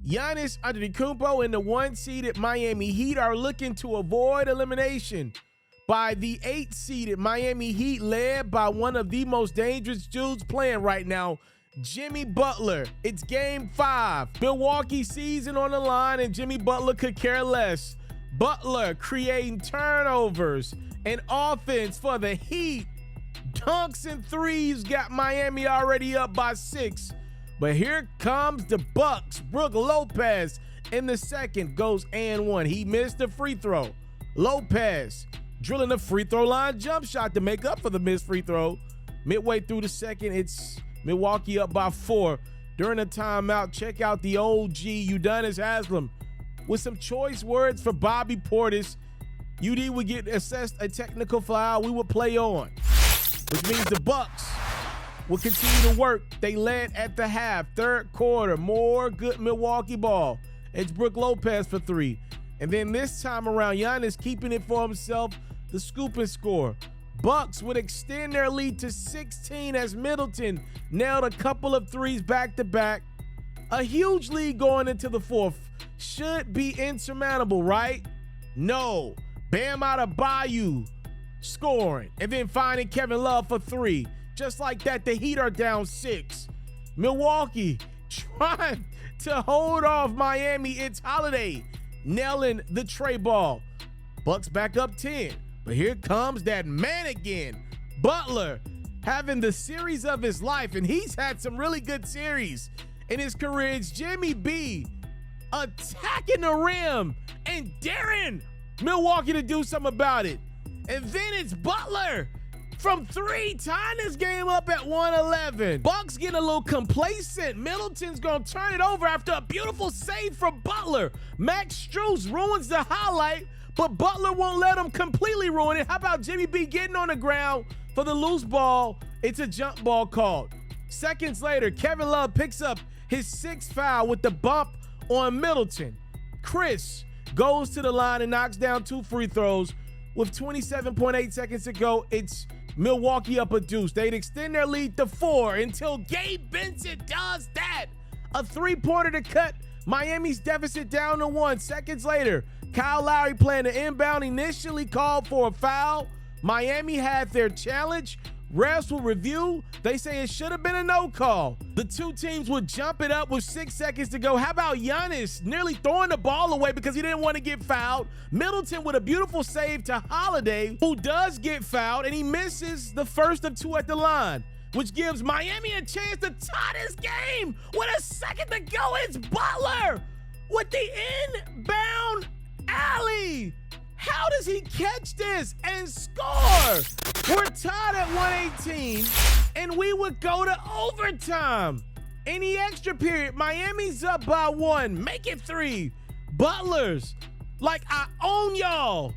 Giannis Antetokounmpo and the 1-seeded Miami Heat are looking to avoid elimination by the 8-seeded Miami Heat, led by one of the most dangerous dudes playing right now, Jimmy Butler. It's game 5. Milwaukee season on the line, and Jimmy Butler could care less. Butler creating turnovers and offense for the Heat. Dunks and threes got Miami already up by 6. But here comes the Bucks. Brook Lopez in the second goes and 1. He missed the free throw. Lopez drilling the free throw line jump shot to make up for the missed free throw. Midway through the second, it's Milwaukee up by 4. During the timeout, check out the OG, Udonis Haslem, with some choice words for Bobby Portis. UD would get assessed a technical foul. We would play on, which means the Bucks will continue to work. They led at the half. Third quarter, more good Milwaukee ball. It's Brook Lopez for 3. And then this time around, Giannis keeping it for himself, the scoop and score. Bucks would extend their lead to 16 as Middleton nailed a couple of threes back-to-back. A huge lead going into the fourth. Should be insurmountable, right? No. Bam Adebayo scoring, and then finding Kevin Love for 3. Just like that, the Heat are down 6. Milwaukee trying to hold off Miami. It's Holiday nailing the tray ball. Bucks back up 10. But here comes that man again. Butler having the series of his life, and he's had some really good series in his career. It's Jimmy B attacking the rim and daring Milwaukee to do something about it. And then it's Butler from 3, tying this game up at 111. Bucks getting a little complacent. Middleton's gonna turn it over after a beautiful save from Butler. Max Strus ruins the highlight, but Butler won't let him completely ruin it. How about Jimmy B getting on the ground for the loose ball? It's a jump ball called. Seconds later, Kevin Love picks up his 6th foul with the bump on Middleton. Chris goes to the line and knocks down 2 free throws. With 27.8 seconds to go, it's Milwaukee up a deuce. They'd extend their lead to 4 until Gabe Benson does that. A 3-pointer to cut Miami's deficit down to 1. Seconds later, Kyle Lowry playing the inbound, initially called for a foul. Miami had their challenge. Refs will review. They say it should have been a no call. The two teams would jump it up with 6 seconds to go. How about Giannis nearly throwing the ball away because he didn't want to get fouled? Middleton with a beautiful save to Holiday, who does get fouled, and he misses the first of 2 at the line, which gives Miami a chance to tie this game. With a second to go, it's Butler with the inbound alley. How does he catch this and score? We're tied at 118, and we would go to overtime. In the extra period, Miami's up by 1. Make it 3. Butler's like, I own y'all.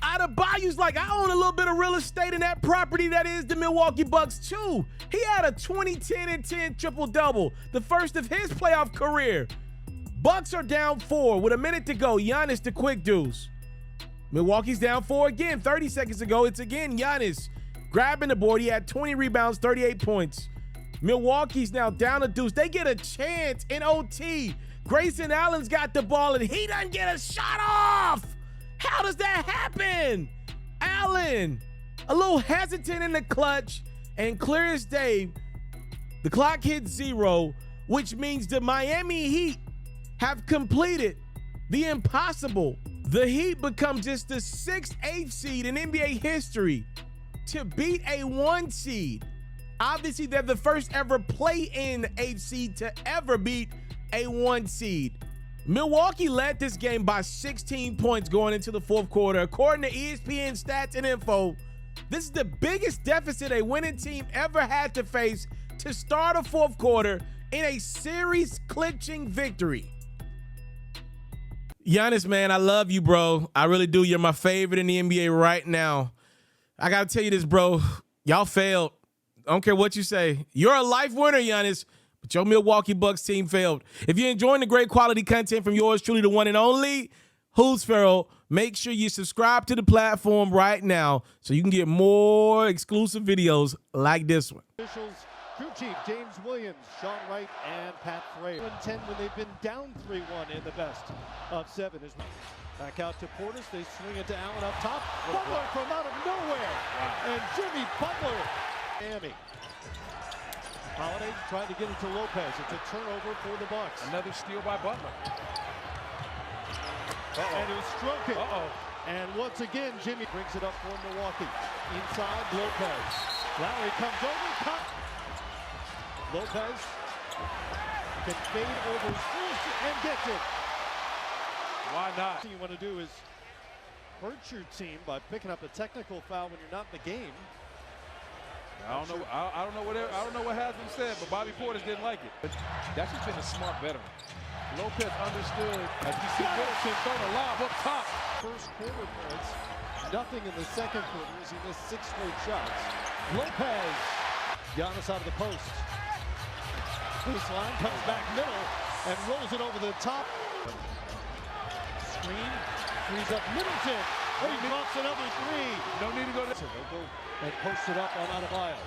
Adebayo's like, I own a little bit of real estate in that property that is the Milwaukee Bucks too. He had a 20-10-10 triple-double, the first of his playoff career. Bucks are down 4 with a minute to go. Giannis the quick deuce. Milwaukee's down 4 again. 30 seconds ago, it's again Giannis grabbing the board. He had 20 rebounds, 38 points. Milwaukee's now down a deuce. They get a chance in OT. Grayson Allen's got the ball, and he doesn't get a shot off. How does that happen? Allen, a little hesitant in the clutch, and clear as day, the clock hits 0, which means the Miami Heat have completed the impossible. The Heat become just the 6th, 8th seed in NBA history to beat a 1 seed. Obviously, they're the first ever play-in 8th seed to ever beat a 1 seed. Milwaukee led this game by 16 points going into the 4th quarter. According to ESPN stats and info, this is the biggest deficit a winning team ever had to face to start a 4th quarter in a series-clinching victory. Giannis, man, I love you, bro. I really do. You're my favorite in the NBA right now. I got to tell you this, bro. Y'all failed. I don't care what you say. You're a life winner, Giannis, but your Milwaukee Bucks team failed. If you're enjoying the great quality content from yours truly, the one and only Who's Pharaoh, make sure you subscribe to the platform right now so you can get more exclusive videos like this one. Officials Crew chief James Williams, Sean Wright, and Pat Frayer. 10 when they've been down 3-1 in the best of 7. Back out to Portis. They swing it to Allen up top. Butler from out of nowhere. Wow. And Jimmy Butler. Miami. Holiday trying to get it to Lopez. It's a turnover for the Bucks. Another steal by Butler. And he struck it. And once again, Jimmy brings it up for Milwaukee. Inside, Lopez. Lowry comes over. Lopez can fade over Strus and gets it. Why not? What you want to do is hurt your team by picking up a technical foul when you're not in the game. I don't know what has been said, but Bobby Portis didn't like it. But that's just been a smart veteran. Lopez understood as you see Middleton throw the lob up top. First quarter points, nothing in the second quarter as he missed 6 straight shots. Lopez, Giannis out of the post. Baseline comes back middle and rolls it over the top. Screen, frees up Middleton. Oh, he drops another 3. No need to go there. They'll go and post it up on Adebayo.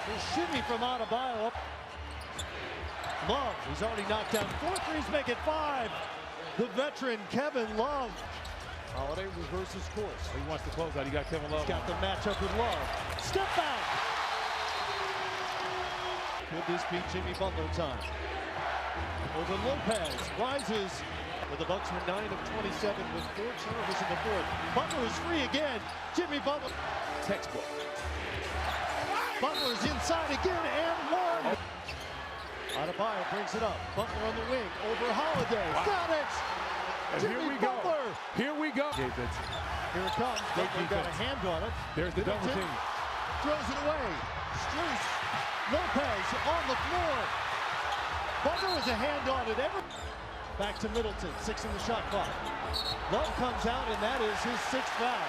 The shimmy from Adebayo up. Love, he's already knocked down 4 threes, make it 5. The veteran, Kevin Love. Holiday reverses course. He wants to close out. He got Kevin Love. He's got the matchup with Love. Step back. Could this be Jimmy Butler time? Over Lopez, rises. But the Bucks were 9 of 27 with 4 turnovers in the fourth. Butler is free again. Jimmy Butler. Textbook. Butler's inside again and 1. Adebayo brings it up. Butler on the wing over Holiday. Wow. Got it. And Jimmy here we Butler. go. Here we go. Here it comes. Butler got a hand on it. There's the double team. Throws it away. Strus. Lopez on the floor. Butler has a hand on it. Back to Middleton. 6 in the shot clock. Love comes out, and that is his 6th foul.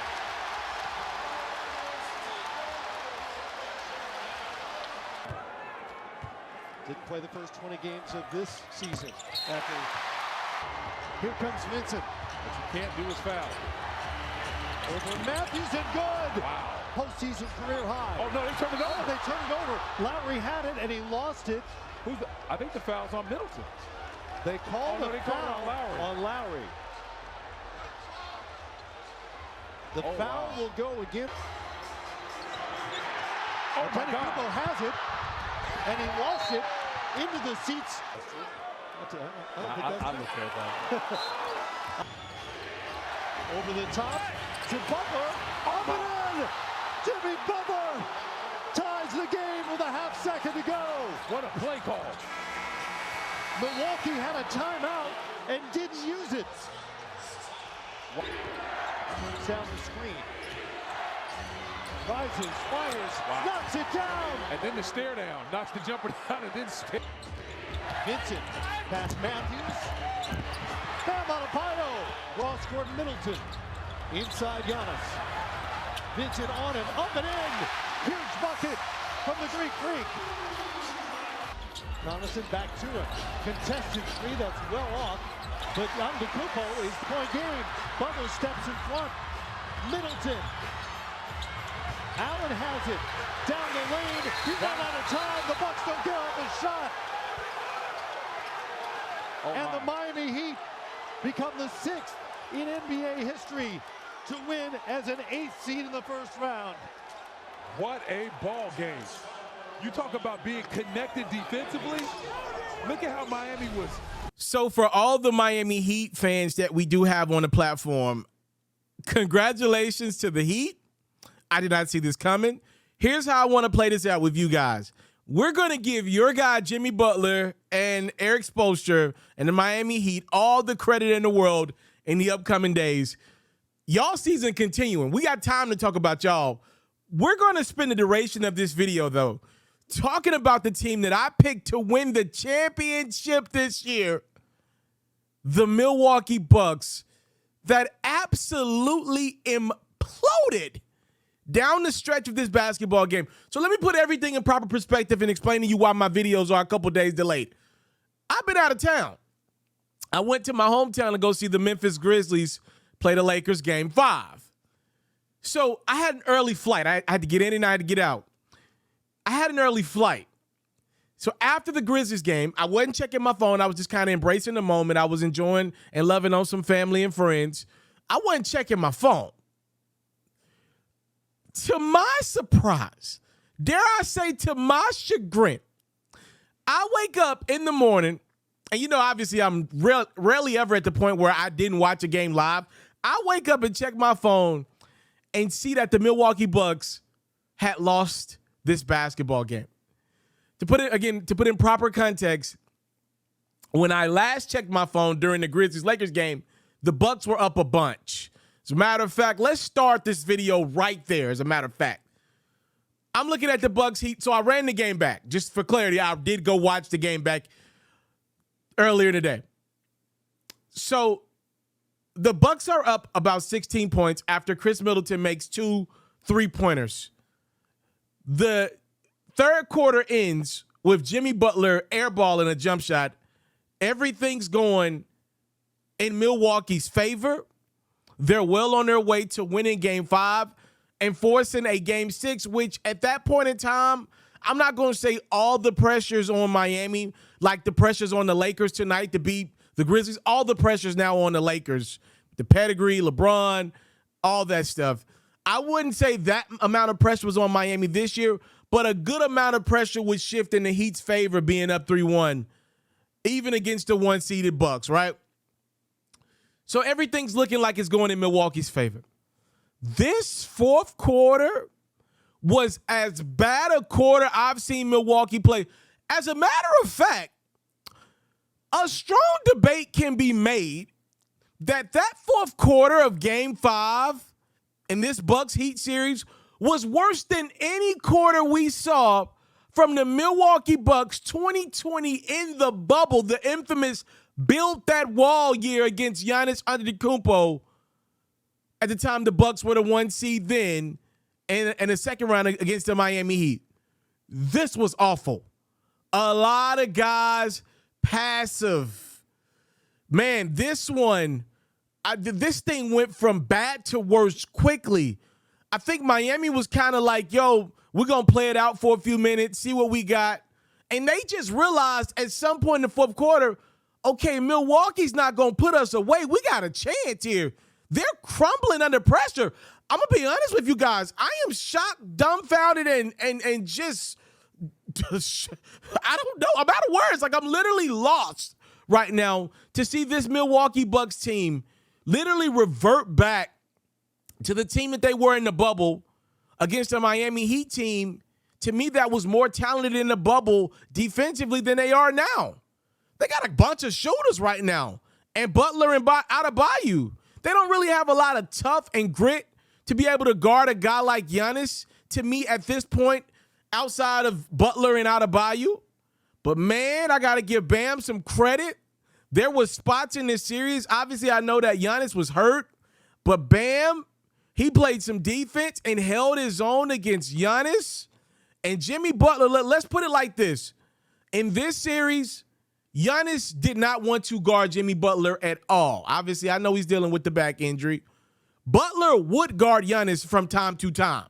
Didn't play the first 20 games of this season. Here comes Vincent. What you can't do is foul. Over Matthews and good. Wow. Postseason career high. Oh, no, they turned it over. They turned it over. Lowry had it, and he lost it. I think the foul's on Middleton. They called a foul on Lowry. The foul will go again. Oh, my God. People has it, and he lost it into the seats. I look at that. Over the top to Butler. Up and in! Jimmy Butler ties the game with a half-second to go. What a play call. Milwaukee had a timeout and didn't use it. Turns down the screen. Rises, fires, knocks it down. And then the stare down. Knocks the jumper down and then stare. Vincent, past Matthews. Bam Adebayo. Ross Gordon Middleton. Inside Giannis. Vincent on him, up and in. Huge bucket from the Greek Freak. Giannis back to him. Contested 3, that's well off. But Antetokounmpo is point game. Butler steps in front. Middleton. Allen has it. Down the lane. He's run out of time. The Bucks don't get off his shot. And the Miami Heat become the 6th in NBA history to win as an 8th seed in the first round. What a ball game. You talk about being connected defensively. Look at how Miami was. So for all the Miami Heat fans that we do have on the platform, congratulations to the Heat. I did not see this coming. Here's how I want to play this out with you guys. We're going to give your guy, Jimmy Butler, and Eric Spoelstra and the Miami Heat all the credit in the world in the upcoming days. Y'all season continuing. We got time to talk about y'all. We're going to spend the duration of this video, though, talking about the team that I picked to win the championship this year, the Milwaukee Bucks, that absolutely imploded down the stretch of this basketball game. So let me put everything in proper perspective and explain to you why my videos are a couple days delayed. I've been out of town. I went to my hometown to go see the Memphis Grizzlies play the Lakers game 5. So I had an early flight. I had to get in and I had to get out. I had an early flight. So after the Grizzlies game, I wasn't checking my phone. I was just kind of embracing the moment. I was enjoying and loving on some family and friends. I wasn't checking my phone. To my surprise, dare I say to my chagrin, I wake up in the morning, and obviously I'm rarely ever at the point where I didn't watch a game live. I wake up and check my phone and see that the Milwaukee Bucks had lost this basketball game. To put it in proper context, when I last checked my phone during the Grizzlies-Lakers game, the Bucks were up a bunch. As a matter of fact, let's start this video right there, as a matter of fact. I'm looking at the Bucks Heat, so I ran the game back. Just for clarity, I did go watch the game back earlier today. So the Bucks are up about 16 points after Chris Middleton makes 2 3-pointers. The third quarter ends with Jimmy Butler airballing a jump shot. Everything's going in Milwaukee's favor. They're well on their way to winning Game 5 and forcing a Game 6, which at that point in time, I'm not going to say all the pressures on Miami, like the pressures on the Lakers tonight to beat the Grizzlies. All the pressures now on the Lakers, the pedigree, LeBron, all that stuff. I wouldn't say that amount of pressure was on Miami this year, but a good amount of pressure would shift in the Heat's favor being up 3-1, even against the 1-seeded Bucks, right? So everything's looking like it's going in Milwaukee's favor. This fourth quarter was as bad a quarter I've seen Milwaukee play. As a matter of fact, a strong debate can be made that fourth quarter of Game 5 in this Bucks Heat series was worse than any quarter we saw from the Milwaukee Bucks 2020 in the bubble, the infamous built that wall year against Giannis Antetokounmpo. At the time, the Bucks were the 1 seed then, and the second round against the Miami Heat. This was awful. A lot of guys passive. Man, this one, this thing went from bad to worse quickly. I think Miami was kind of like, yo, we're going to play it out for a few minutes, see what we got. And they just realized at some point in the fourth quarter, okay, Milwaukee's not going to put us away. We got a chance here. They're crumbling under pressure. I'm going to be honest with you guys. I am shocked, dumbfounded, and just I don't know. I'm out of words. Like, I'm literally lost right now to see this Milwaukee Bucks team literally revert back to the team that they were in the bubble against the Miami Heat team. To me, that was more talented in the bubble defensively than they are now. They got a bunch of shooters right now. And Butler and Adebayo. They don't really have a lot of tough and grit to be able to guard a guy like Giannis, to me, at this point, outside of Butler and Adebayo. But, man, I got to give Bam some credit. There was spots in this series. Obviously, I know that Giannis was hurt. But Bam, he played some defense and held his own against Giannis. And Jimmy Butler, let's put it like this. In this series, Giannis did not want to guard Jimmy Butler at all. Obviously, I know he's dealing with the back injury. Butler would guard Giannis from time to time.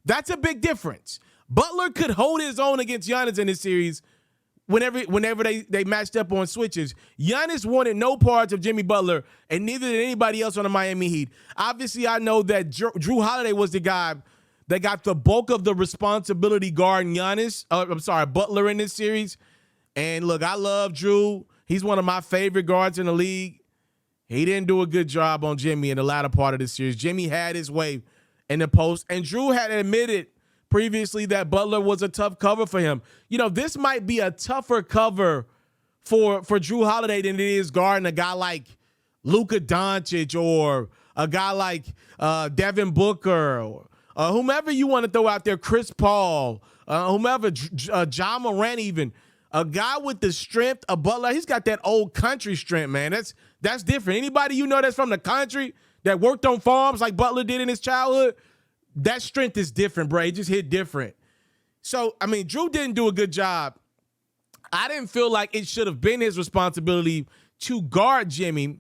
That's a big difference. Butler could hold his own against Giannis in this series whenever they matched up on switches. Giannis wanted no parts of Jimmy Butler, and neither did anybody else on the Miami Heat. Obviously, I know that Drew Holiday was the guy that got the bulk of the responsibility guarding Butler in this series. And look, I love Drew. He's one of my favorite guards in the league. He didn't do a good job on Jimmy in the latter part of the series. Jimmy had his way in the post, and Drew had admitted previously that Butler was a tough cover for him. You know, this might be a tougher cover for Drew Holiday than it is guarding a guy like Luka Doncic or a guy like Devin Booker or whomever you want to throw out there, Chris Paul, whomever, Ja Morant even. A guy with the strength of Butler, he's got that old country strength, man. That's different. Anybody you know that's from the country that worked on farms like Butler did in his childhood, that strength is different, bro. It just hit different. So, I mean, Drew didn't do a good job. I didn't feel like it should have been his responsibility to guard Jimmy.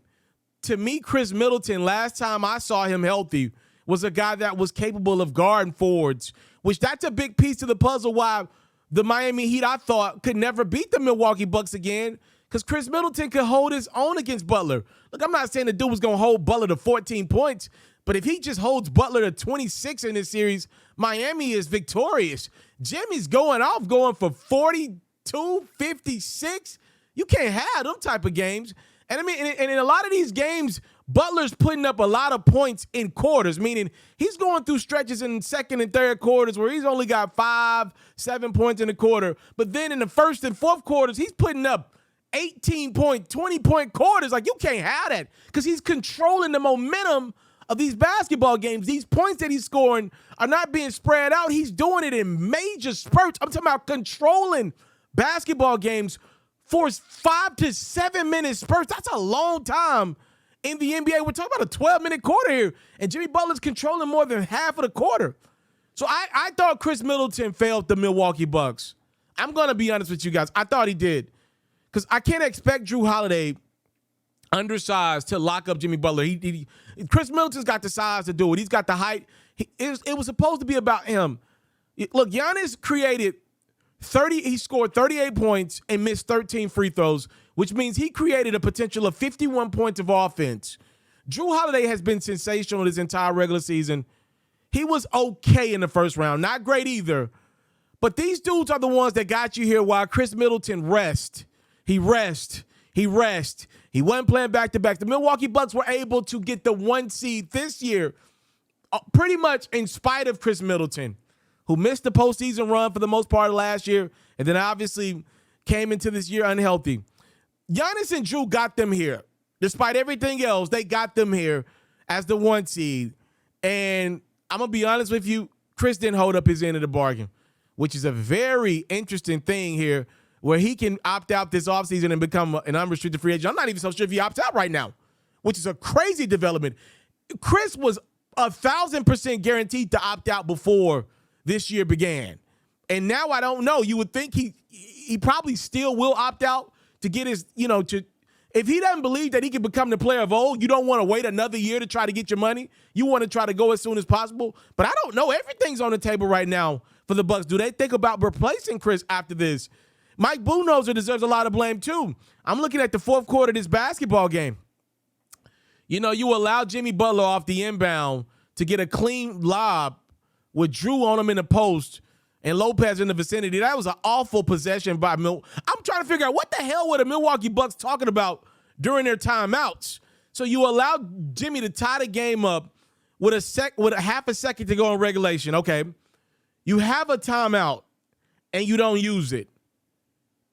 To me, Chris Middleton, last time I saw him healthy, was a guy that was capable of guarding forwards, which that's a big piece of the puzzle why the Miami Heat, I thought, could never beat the Milwaukee Bucks again, because Chris Middleton could hold his own against Butler. Look, I'm not saying the dude was going to hold Butler to 14 points, but if he just holds Butler to 26 in this series, Miami is victorious. Jimmy's going off, going for 42, 56. You can't have them type of games. And I mean, and in a lot of these games, Butler's putting up a lot of points in quarters, meaning he's going through stretches in second and third quarters where he's only got 5, 7 points in a quarter. But then in the first and fourth quarters, he's putting up 18-point, 20-point quarters. Like, you can't have that because he's controlling the momentum of these basketball games. These points that he's scoring are not being spread out. He's doing it in major spurts. I'm talking about controlling basketball games for 5 to 7 minute spurts. That's a long time in the NBA. We're talking about a 12-minute quarter here, and Jimmy Butler's controlling more than half of the quarter. So I thought Chris Middleton failed the Milwaukee Bucks. I'm going to be honest with you guys. I thought he did, because I can't expect Drew Holiday, undersized, to lock up Jimmy Butler. Chris Middleton's got the size to do it. He's got the height. It was supposed to be about him. Look, Giannis created 30. He scored 38 points and missed 13 free throws, which means he created a potential of 51 points of offense. Drew Holiday has been sensational this entire regular season. He was okay in the first round. Not great either. But these dudes are the ones that got you here while Chris Middleton rest. He wasn't playing back-to-back. The Milwaukee Bucks were able to get the 1 seed this year pretty much in spite of Chris Middleton, who missed the postseason run for the most part of last year and then obviously came into this year unhealthy. Giannis and Drew got them here. Despite everything else, they got them here as the 1 seed. And I'm going to be honest with you, Chris didn't hold up his end of the bargain, which is a very interesting thing here, where he can opt out this offseason and become an unrestricted free agent. I'm not even so sure if he opts out right now, which is a crazy development. Chris was 1,000% guaranteed to opt out before this year began. And now I don't know. You would think he probably still will opt out to get his, if he doesn't believe that he can become the player of old, you don't want to wait another year to try to get your money. You want to try to go as soon as possible. But I don't know. Everything's on the table right now for the Bucks. Do they think about replacing Chris after this? Mike Budenholzer deserves a lot of blame too. I'm looking at the fourth quarter of this basketball game. You allow Jimmy Butler off the inbound to get a clean lob with Drew on him in the post and Lopez in the vicinity. That was an awful possession by I'm trying to figure out what the hell were the Milwaukee Bucks talking about during their timeouts. So you allow Jimmy to tie the game up with a half a second to go in regulation. Okay, you have a timeout and you don't use it,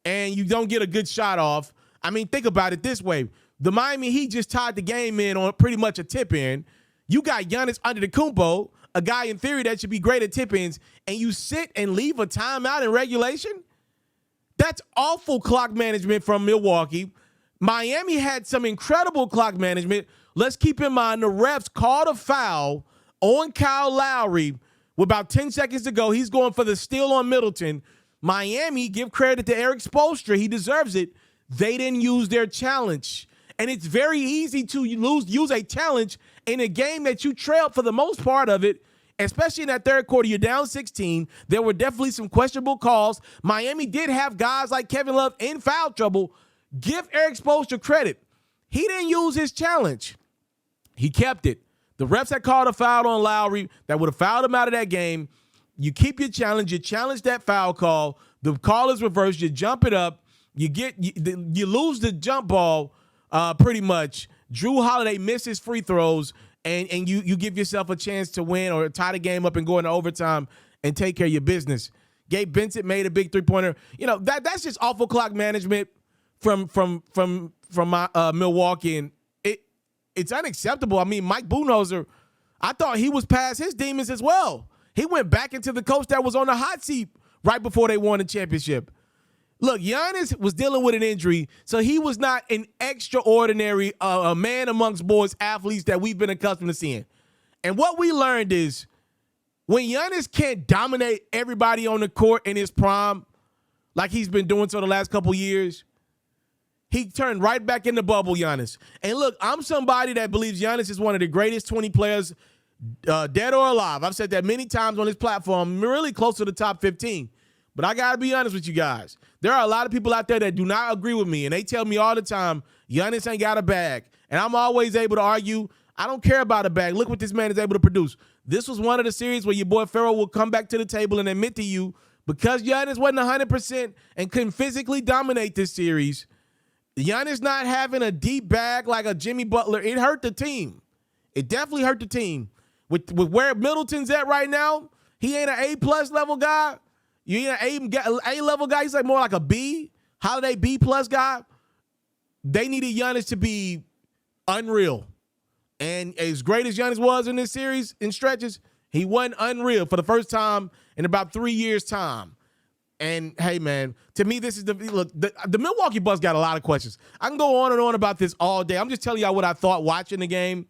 and you don't get a good shot off. I mean, think about it this way. The Miami Heat just tied the game in on pretty much a tip-in. You got Giannis Antetokounmpo, a guy in theory that should be great at tip-ins, and you sit and leave a timeout in regulation? That's awful clock management from Milwaukee. Miami had some incredible clock management. Let's keep in mind the refs called a foul on Kyle Lowry with about 10 seconds to go. He's going for the steal on Middleton. Miami, give credit to Eric Spoelstra. He deserves it. They didn't use their challenge. And it's very easy to use a challenge in a game that you trailed for the most part of it, especially in that third quarter. You're down 16. There were definitely some questionable calls. Miami did have guys like Kevin Love in foul trouble. Give Eric Spoelstra credit. He didn't use his challenge. He kept it. The refs had called a foul on Lowry that would have fouled him out of that game. You keep your challenge. You challenge that foul call. The call is reversed. You jump it up. You lose the jump ball pretty much. Drew Holiday misses free throws, and you give yourself a chance to win or tie the game up and go into overtime and take care of your business. Gabe Vincent made a big three-pointer. That's just awful clock management from Milwaukee, and it's unacceptable. I mean, Mike Budenholzer, I thought he was past his demons as well. He went back into the coach that was on the hot seat right before they won the championship. Look, Giannis was dealing with an injury, so he was not an extraordinary a man amongst boys athletes that we've been accustomed to seeing. And what we learned is when Giannis can't dominate everybody on the court in his prime, like he's been doing so the last couple years, he turned right back in the bubble, Giannis. And look, I'm somebody that believes Giannis is one of the greatest 20 players dead or alive. I've said that many times on this platform, really close to the top 15. But I got to be honest with you guys. There are a lot of people out there that do not agree with me, and they tell me all the time, Giannis ain't got a bag. And I'm always able to argue, I don't care about a bag. Look what this man is able to produce. This was one of the series where your boy Ferrell will come back to the table and admit to you, because Giannis wasn't 100% and couldn't physically dominate this series, Giannis not having a deep bag like a Jimmy Butler, it hurt the team. It definitely hurt the team. With where Middleton's at right now, he ain't an A+ level guy. You ain't an A level guy. He's like more like a B, Holiday B+ guy. They needed Giannis to be unreal. And as great as Giannis was in this series in stretches, he wasn't unreal for the first time in about 3 years' time. And hey, man, to me, this is the Milwaukee Bucks got a lot of questions. I can go on and on about this all day. I'm just telling y'all what I thought watching the game.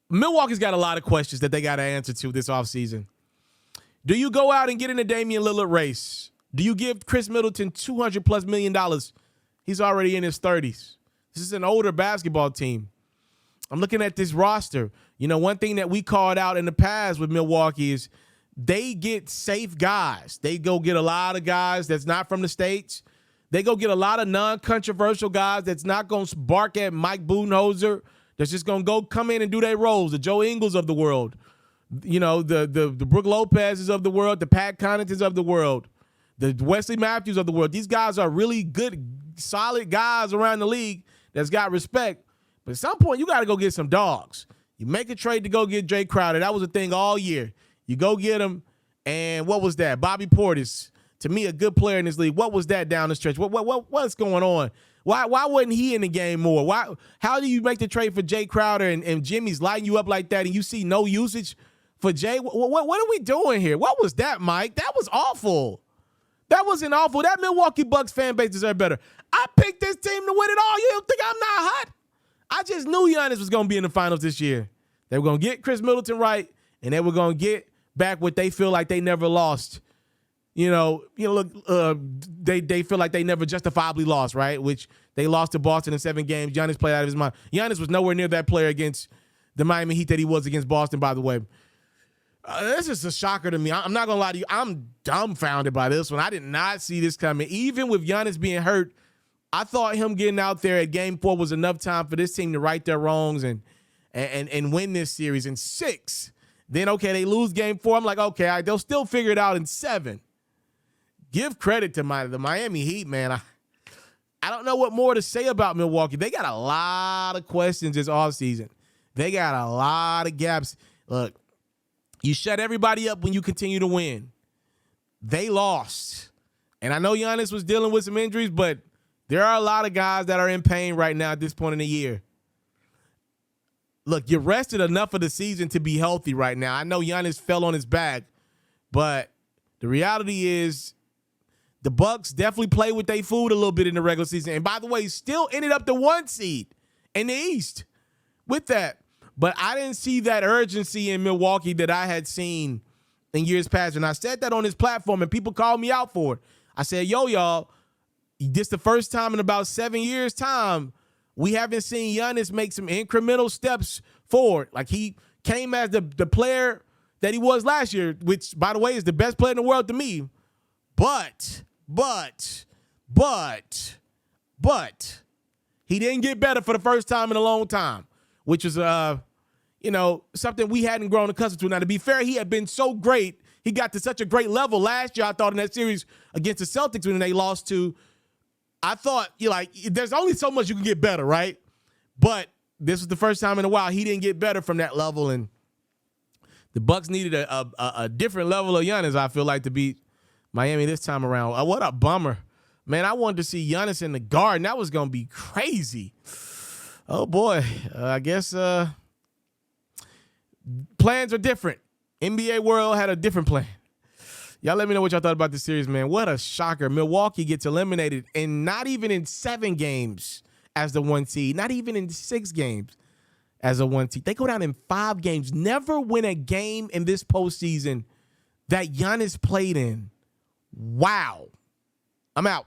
Milwaukee's got a lot of questions that they got to answer to this offseason. Do you go out and get in a Damian Lillard race? Do you give Chris Middleton $200+ million? He's already in his 30s. This is an older basketball team. I'm looking at this roster. You know, one thing that we called out in the past with Milwaukee is they get safe guys. They go get a lot of guys that's not from the States. They go get a lot of non-controversial guys that's not going to bark at Mike Budenholzer, that's just going to go come in and do their roles, the Joe Ingles of the world, you know, the Brook Lopez's of the world, the Pat Connaughtons of the world, the Wesley Matthews of the world. These guys are really good, solid guys around the league that's got respect. But at some point, you got to go get some dogs. You make a trade to go get Jay Crowder. That was a thing all year. You go get him, and what was that? Bobby Portis, to me, a good player in this league. What was that down the stretch? What's going on? Why wasn't he in the game more? How do you make the trade for Jay Crowder and Jimmy's lighting you up like that, and you see no usage for Jay? What are we doing here? What was that, Mike? That was awful. That wasn't awful. That Milwaukee Bucks fan base deserves better. I picked this team to win it all. You don't think I'm not hot? I just knew Giannis was going to be in the finals this year. They were going to get Chris Middleton right, and they were going to get back what they feel like they never lost. Look, they feel like they never justifiably lost, right? Which they lost to Boston in 7 games. Giannis played out of his mind. Giannis was nowhere near that player against the Miami Heat that he was against Boston, by the way. This is a shocker to me. I'm not going to lie to you. I'm dumbfounded by this one. I did not see this coming. Even with Giannis being hurt, I thought him getting out there at Game 4 was enough time for this team to right their wrongs and win this series in 6. Then, okay, they lose Game 4. I'm like, okay, all right, they'll still figure it out in 7. Give credit to the Miami Heat, man. I don't know what more to say about Milwaukee. They got a lot of questions this offseason. They got a lot of gaps. Look, you shut everybody up when you continue to win. They lost. And I know Giannis was dealing with some injuries, but there are a lot of guys that are in pain right now at this point in the year. Look, you rested enough of the season to be healthy right now. I know Giannis fell on his back, but the reality is the Bucks definitely play with their food a little bit in the regular season. And by the way, still ended up the 1 seed in the East with that. But I didn't see that urgency in Milwaukee that I had seen in years past. And I said that on this platform, and people called me out for it. I said, y'all, this the first time in about 7 years' time we haven't seen Giannis make some incremental steps forward. Like, he came as the player that he was last year, which, by the way, is the best player in the world to me. But he didn't get better for the first time in a long time, which is, something we hadn't grown accustomed to. Now, to be fair, he had been so great. He got to such a great level last year, I thought, in that series against the Celtics when they lost to. I thought, there's only so much you can get better, right? But this was the first time in a while he didn't get better from that level, and the Bucks needed a different level of Giannis, I feel like, to beat Miami this time around. What a bummer. Man, I wanted to see Giannis in the Garden. That was going to be crazy. Oh, boy. I guess plans are different. NBA world had a different plan. Y'all let me know what y'all thought about this series, man. What a shocker. Milwaukee gets eliminated, and not even in 7 games as the 1 seed, not even in 6 games as a 1 seed. They go down in 5 games. Never win a game in this postseason that Giannis played in. Wow. I'm out.